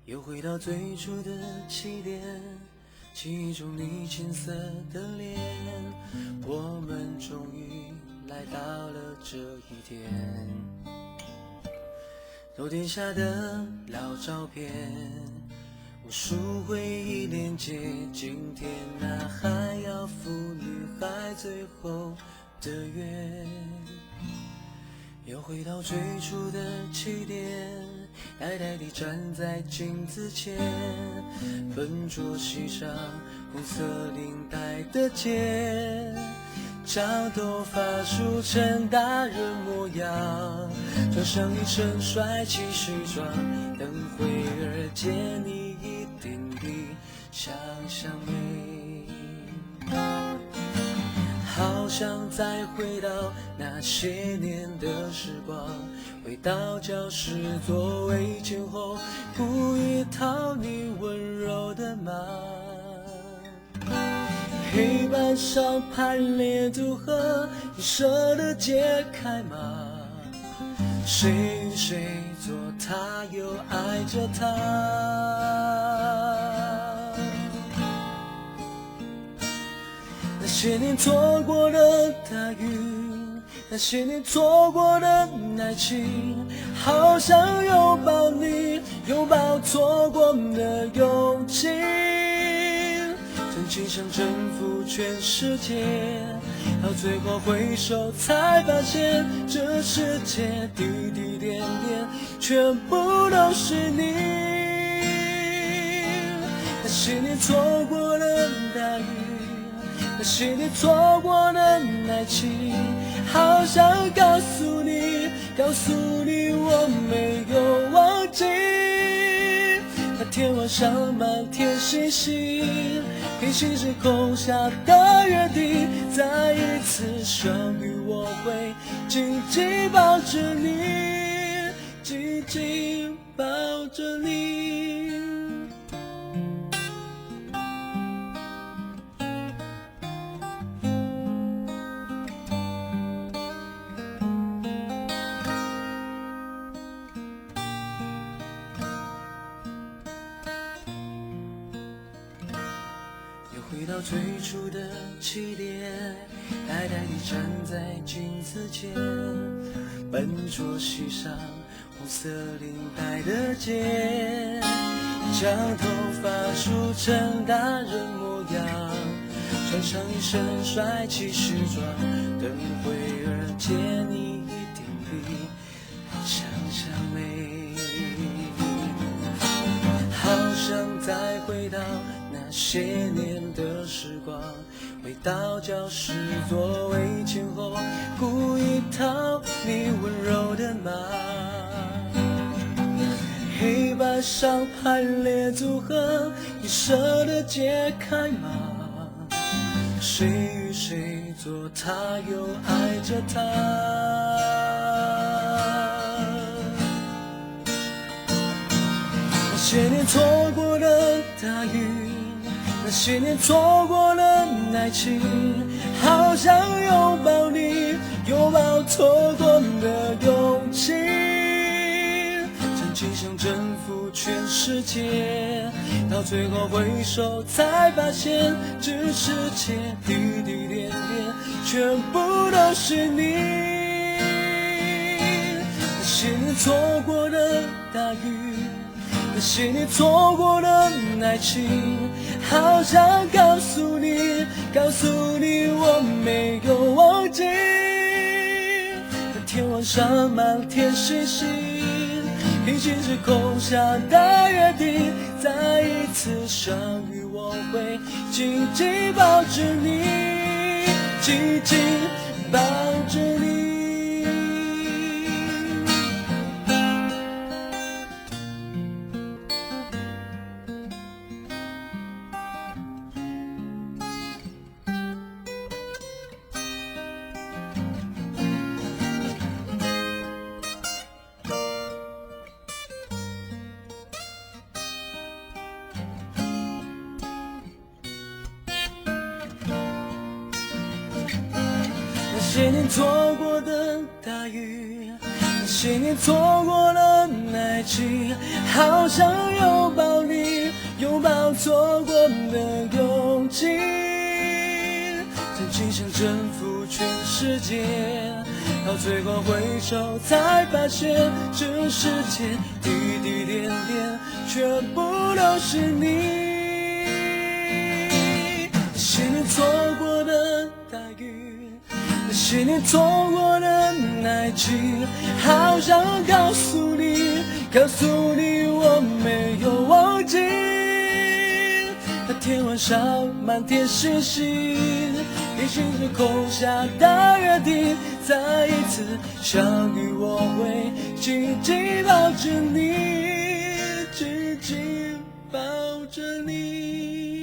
又回到最初的起点，记忆中你青涩的脸，我们终于来到了这一天。楼梯下的老照片，无数回忆连接，今天男孩要赴女孩最后的约。又回到最初的起点，呆呆地站在镜子前，笨拙系上红色领带的结，将头发梳成大人模样，穿上一身帅气西装，等会儿见你一定比想象美。好想再回到那些年的时光，回到教室座位前后，故意讨你温柔的骂。黑板上排列组合，你舍得解开吗？谁与谁做他又爱着他。那些年错过的大雨，那些年错过的爱情，好想拥抱你，拥抱错过的勇气。曾经想征服全世界，到最后回首才发现，这世界滴滴点点全部都是你。那些年错过的大雨，那些年错过的爱情，好想告诉你，告诉你我没有忘记。那天晚上满天星星，平行时空下的约定，再一次相遇我会紧紧抱着你，紧紧抱着你。回到最初的起点，呆呆地站在镜子前，笨拙系上红色领带的结，将头发梳成大人模样，穿上一身帅气西装，等会儿见你一定比想象美。好想再回到那些年的时光，回到教室座位前后，故意讨你温柔的骂。黑板上排列组合，你舍得解开吗？谁与谁做他又爱着他。那些年错过的大雨，那些年错过的爱情，好想拥抱你，拥抱错过的勇气。曾经想征服全世界，到最后回首才发现，这世界滴滴点点全部都是你。那些年错过的大雨，那些年错过的爱情，好想告诉你，告诉你我没有忘记。那天晚上满天星星，平行时空下的约定，再一次相遇我会紧紧抱着你，紧紧抱着你。那些年错过的大雨，那些年错过的爱爱情，好想拥抱你，拥抱错过的勇气，曾经想征服全世界，到最后回首才发现，这世界滴滴点点全部都是你。那些年错过的大雨，那些年错过的爱情，好想告诉你，告诉你我没有忘记。那天晚上满天星星，披星着空下的约定，再一次相遇，我会紧紧抱着你，紧紧抱着你。